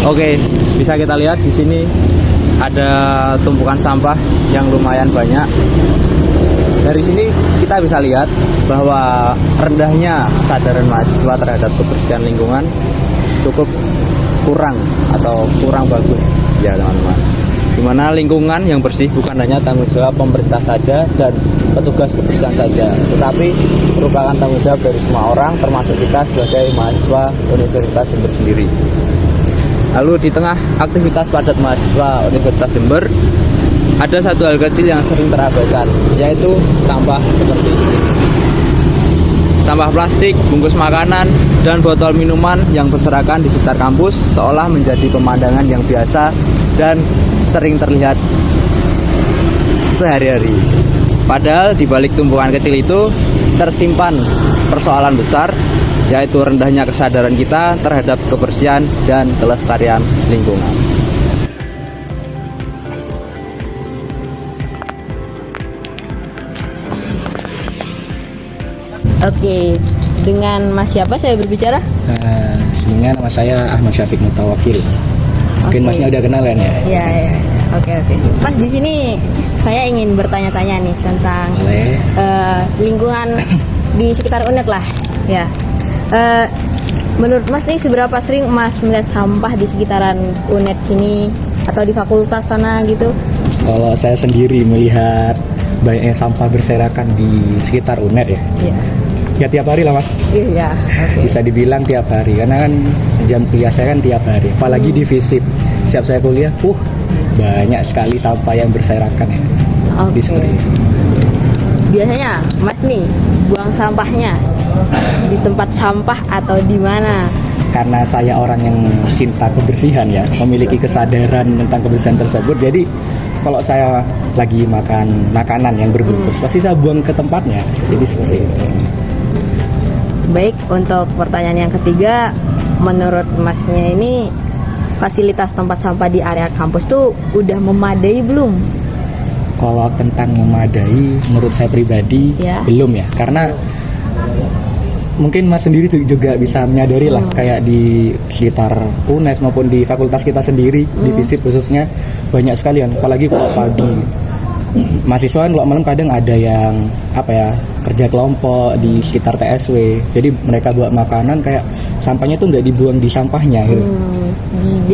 Oke, bisa kita lihat di sini ada tumpukan sampah yang lumayan banyak. Dari sini kita bisa lihat bahwa rendahnya kesadaran mahasiswa terhadap kebersihan lingkungan cukup kurang atau kurang bagus ya teman-teman. Dimana lingkungan yang bersih bukan hanya tanggung jawab pemerintah saja dan petugas kebersihan saja, tetapi merupakan tanggung jawab dari semua orang, termasuk kita sebagai mahasiswa Universitas Jember sendiri. Lalu di tengah aktivitas padat mahasiswa Universitas Jember, ada satu hal kecil yang sering terabaikan, yaitu sampah seperti ini. Sampah plastik, bungkus makanan, dan botol minuman yang berserakan di sekitar kampus seolah menjadi pemandangan yang biasa dan sering terlihat sehari-hari. Padahal di balik tumpukan kecil itu tersimpan persoalan besar, yaitu rendahnya kesadaran kita terhadap kebersihan dan kelestarian lingkungan. Oke, dengan Mas siapa saya berbicara? Sebenarnya nama saya Ahmad Syafiq Mutawakil. Mungkin Masnya udah kenal kan ya? Iya. Oke. Mas, di sini saya ingin bertanya-tanya nih tentang lingkungan di sekitar UNED lah. Ya. Menurut Mas nih, seberapa sering Mas melihat sampah di sekitaran UNED sini atau di fakultas sana gitu? Kalau saya sendiri melihat banyaknya sampah berserakan di sekitar UNED ya. Iya. Ya tiap hari lah Mas. Iya. Okay. Bisa dibilang tiap hari karena kan jam kuliah saya kan tiap hari. Apalagi di visip. Siap saya kuliah, banyak sekali sampah yang berserakan ya. Oke. Okay. Biasanya Mas nih buang sampahnya di tempat sampah atau di mana? Karena saya orang yang cinta kebersihan ya, memiliki kesadaran tentang kebersihan tersebut. Jadi kalau saya lagi makan makanan yang berbungkus, pasti saya buang ke tempatnya. Jadi seperti itu. Baik, untuk pertanyaan yang ketiga, menurut Masnya ini fasilitas tempat sampah di area kampus tuh udah memadai belum? Kalau tentang memadai, menurut saya pribadi belum ya, karena mungkin Mas sendiri juga bisa menyadari lah, kayak di sekitar UNES maupun di fakultas kita sendiri, di visip khususnya banyak sekali kan, apalagi kalau pagi. Mahasiswa kan kalau malam kadang ada yang kerja kelompok di sekitar TSW, jadi mereka buat makanan kayak sampahnya tuh nggak dibuang di sampahnya gitu.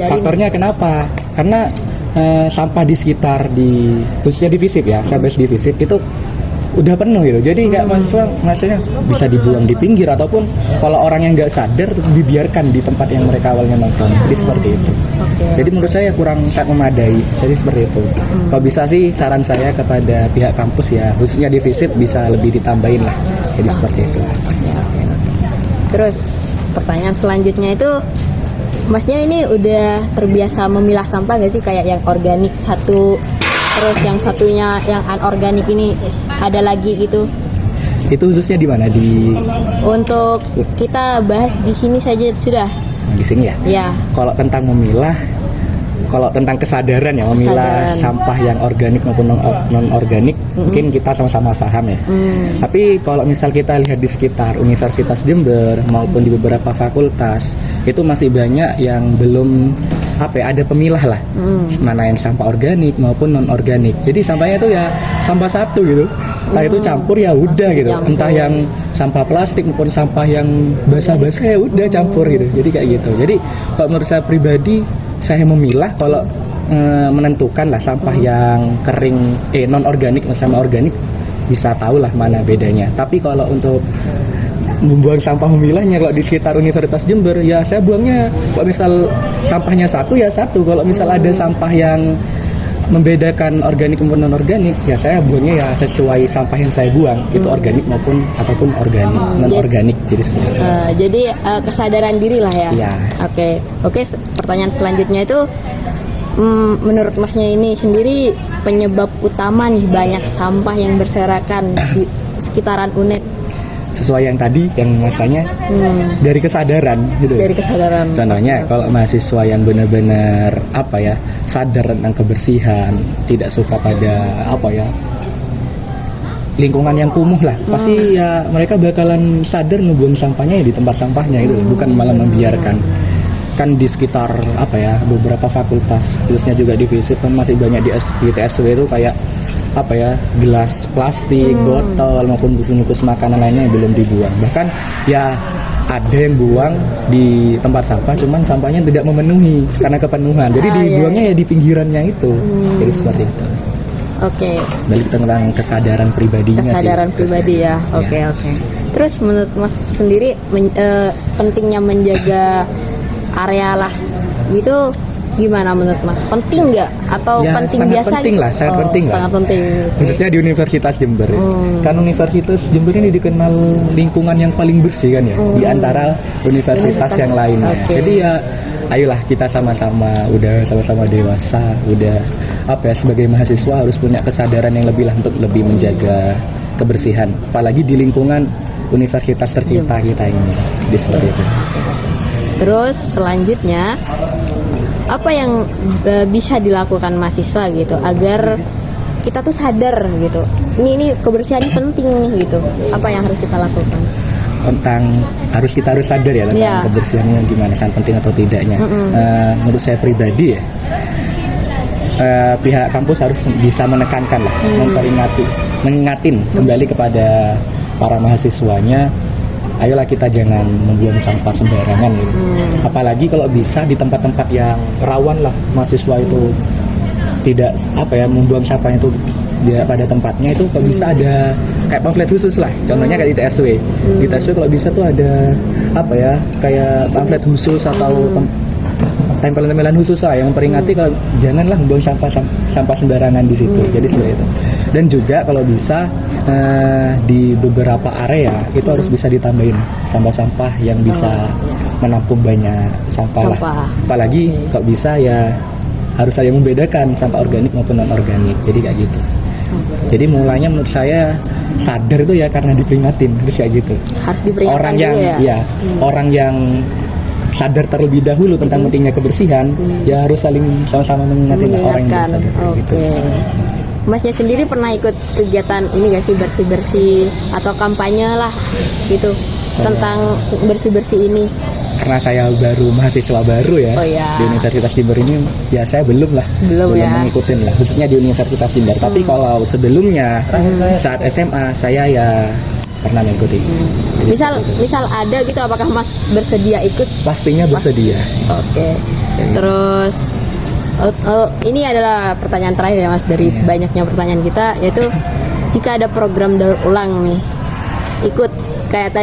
Faktornya kenapa? Karena sampah di sekitar khususnya di visip ya, saya bahas di visip itu udah penuh gitu, jadi nggak maksudnya bisa dibuang di pinggir ataupun kalau orang yang nggak sadar dibiarkan di tempat yang mereka awalnya nongkrong. Jadi seperti itu. Jadi menurut saya kurang sangat memadai. Jadi seperti itu. Kalau bisa sih saran saya kepada pihak kampus ya, khususnya di visip bisa lebih ditambahin lah. Jadi seperti itu. Terus pertanyaan selanjutnya itu, Masnya ini udah terbiasa memilah sampah gak sih, kayak yang organik satu, terus yang satunya yang anorganik ini ada lagi gitu? Itu khususnya di mana? Untuk kita bahas di sini saja sudah. Di sini ya? Ya. Kalau tentang memilah, kalau tentang kesadaran ya, memilah sampah yang organik maupun non organik, mungkin kita sama-sama paham ya. Tapi kalau misal kita lihat di sekitar Universitas Jember maupun di beberapa fakultas, itu masih banyak yang belum ada pemilah lah, mana yang sampah organik maupun non organik. Jadi sampahnya itu ya sampah satu gitu, entah itu campur ya udah gitu, entah yang sampah plastik maupun sampah yang basah-basah ya udah campur gitu. Jadi kayak gitu. Jadi kalau menurut saya pribadi, saya memilah kalau menentukan lah sampah yang kering non organik sama organik, bisa tahu lah mana bedanya. Tapi kalau untuk membuang sampah memilahnya, kalau di sekitar Universitas Jember ya saya buangnya, kalau misal sampahnya satu ya satu, kalau misal ada sampah yang membedakan organik maupun non organik ya saya buangnya ya sesuai sampah yang saya buang, itu organik ataupun organik non organik. Jadi jadi kesadaran diri lah ya. Iya. Oke, pertanyaan selanjutnya itu, menurut Masnya ini sendiri penyebab utama nih banyak sampah yang berserakan di sekitaran UNED? Sesuai yang tadi yang masanya dari kesadaran gitu. Dari kesadaran. Contohnya kalau mahasiswa yang benar-benar sadar tentang kebersihan, tidak suka pada lingkungan yang kumuh lah, pasti ya mereka bakalan sadar ngebuang sampahnya ya di tempat sampahnya itu, bukan malah membiarkan. kan di sekitar apa ya beberapa fakultas, khususnya juga di FISIP kan masih banyak di TSW itu kayak apa ya gelas plastik, botol maupun bungkus makanan lainnya yang belum dibuang. Bahkan ya ada yang buang di tempat sampah, cuman sampahnya tidak memenuhi karena kepenuhan. Jadi dibuangnya ya di pinggirannya itu. Jadi seperti itu. Oke. Balik tentang kesadaran pribadinya sih. Kesadaran pribadi ya. Oke. Terus menurut Mas sendiri pentingnya menjaga area lah gitu gimana menurut Mas? Penting nggak atau ya, penting sangat biasa? Penting lah, sangat penting lah. Sangat penting. Khususnya di Universitas Jember. Kan Universitas Jember ini dikenal lingkungan yang paling bersih kan ya di antara universitas yang lainnya. Jadi ya ayolah kita sama-sama dewasa, udah apa ya sebagai mahasiswa harus punya kesadaran yang lebih lah untuk lebih menjaga kebersihan. Apalagi di lingkungan universitas tercinta kita ini. Di seperti itu. Terus selanjutnya apa yang bisa dilakukan mahasiswa gitu agar kita tuh sadar gitu ini kebersihan ini penting nih gitu, apa yang harus kita lakukan? Kita harus sadar ya tentang kebersihannya gimana, sangat penting atau tidaknya. Menurut saya pribadi ya pihak kampus harus bisa menekankan lah, mengingatin kembali kepada para mahasiswanya, ayolah kita jangan membuang sampah sembarangan gitu. Apalagi kalau bisa di tempat-tempat yang rawan lah mahasiswa itu tidak membuang sampah itu dia pada tempatnya itu kalau bisa ada kayak pamflet khusus lah. Contohnya kayak di TSW. Di TSW kalau bisa tuh ada kayak pamflet khusus atau tempelan-tempelan khusus lah yang memperingati kalau janganlah membuang sampah sembarangan di situ. Jadi seperti itu. Dan juga kalau bisa di beberapa area itu harus bisa ditambahin sampah-sampah yang bisa menampung banyak sampah lah. Apalagi kalau bisa ya harus saya membedakan sampah organik maupun non organik. Jadi kayak gitu. Jadi mulanya menurut saya sadar itu ya karena diperingatin, harus kayak gitu. Harus diperingatkan orang yang dulu ya. Orang yang sadar terlebih dahulu tentang pentingnya kebersihan, ya harus saling sama-sama mengingatkan orang yang belum sadar. Gitu. Masnya sendiri pernah ikut kegiatan ini gak sih, bersih-bersih atau kampanye lah gitu tentang bersih-bersih ini? Karena saya baru mahasiswa baru ya di Universitas Jember ini, ya saya belum mengikutin lah, khususnya di Universitas Jember. Tapi kalau sebelumnya saat SMA saya ya pernah mengikuti. Misal ada gitu, apakah Mas bersedia ikut? Pastinya bersedia. Oke. Terus ini adalah pertanyaan terakhir ya Mas dari banyaknya pertanyaan kita, yaitu jika ada program daur ulang nih, ikut kayak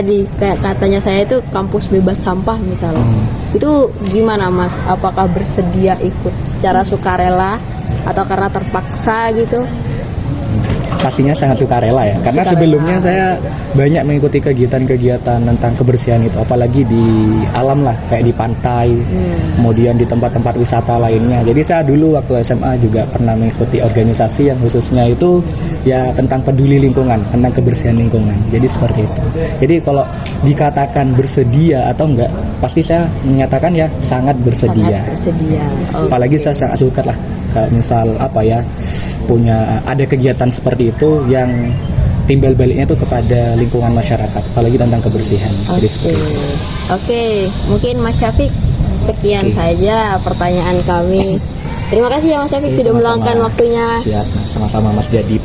katanya saya itu kampus bebas sampah misalnya, itu gimana Mas? Apakah bersedia ikut secara sukarela atau karena terpaksa gitu? Pastinya sangat sukarela ya, karena sebelumnya saya banyak mengikuti kegiatan-kegiatan tentang kebersihan itu, apalagi di alam lah, kayak di pantai, kemudian di tempat-tempat wisata lainnya. Jadi saya dulu waktu SMA juga pernah mengikuti organisasi yang khususnya itu ya tentang peduli lingkungan, tentang kebersihan lingkungan. Jadi seperti itu. Jadi kalau dikatakan bersedia atau enggak, pasti saya menyatakan ya sangat bersedia. Apalagi saya sangat suka lah kalau misal ada kegiatan seperti itu yang timbal baliknya itu kepada lingkungan masyarakat, apalagi tentang kebersihan. Oke, mungkin Mas Syafiq sekian saja pertanyaan kami. Terima kasih ya Mas Syafiq sudah meluangkan waktunya. Siap, sama-sama Mas Jadip.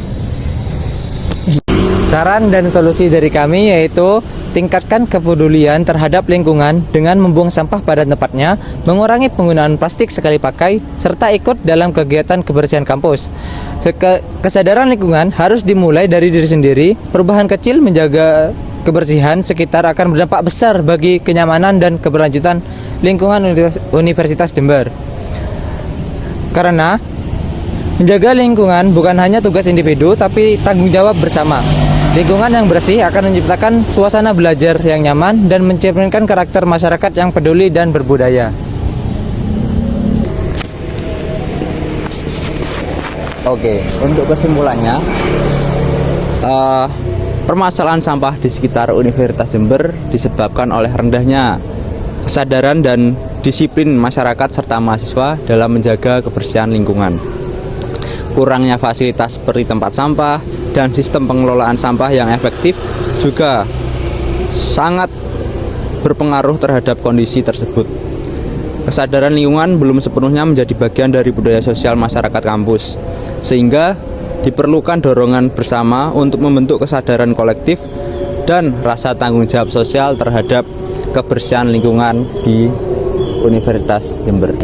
Saran dan solusi dari kami yaitu tingkatkan kepedulian terhadap lingkungan dengan membuang sampah pada tempatnya, mengurangi penggunaan plastik sekali pakai, serta ikut dalam kegiatan kebersihan kampus. Kesadaran lingkungan harus dimulai dari diri sendiri. Perubahan kecil menjaga kebersihan sekitar akan berdampak besar bagi kenyamanan dan keberlanjutan lingkungan Universitas Jember. Karena menjaga lingkungan bukan hanya tugas individu, tapi tanggung jawab bersama. Lingkungan yang bersih akan menciptakan suasana belajar yang nyaman dan mencerminkan karakter masyarakat yang peduli dan berbudaya. Oke, untuk kesimpulannya, permasalahan sampah di sekitar Universitas Jember disebabkan oleh rendahnya kesadaran dan disiplin masyarakat serta mahasiswa dalam menjaga kebersihan lingkungan. Kurangnya fasilitas seperti tempat sampah dan sistem pengelolaan sampah yang efektif juga sangat berpengaruh terhadap kondisi tersebut. kesadaran lingkungan belum sepenuhnya menjadi bagian dari budaya sosial masyarakat kampus, sehingga diperlukan dorongan bersama untuk membentuk kesadaran kolektif dan rasa tanggung jawab sosial terhadap kebersihan lingkungan di Universitas Jember.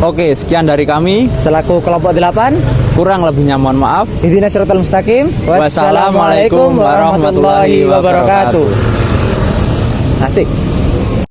Oke, sekian dari kami Selaku kelompok 8, kurang lebihnya mohon maaf. Ihdinas Shiratal Mustaqim. Wassalamualaikum warahmatullahi wabarakatuh. Asik.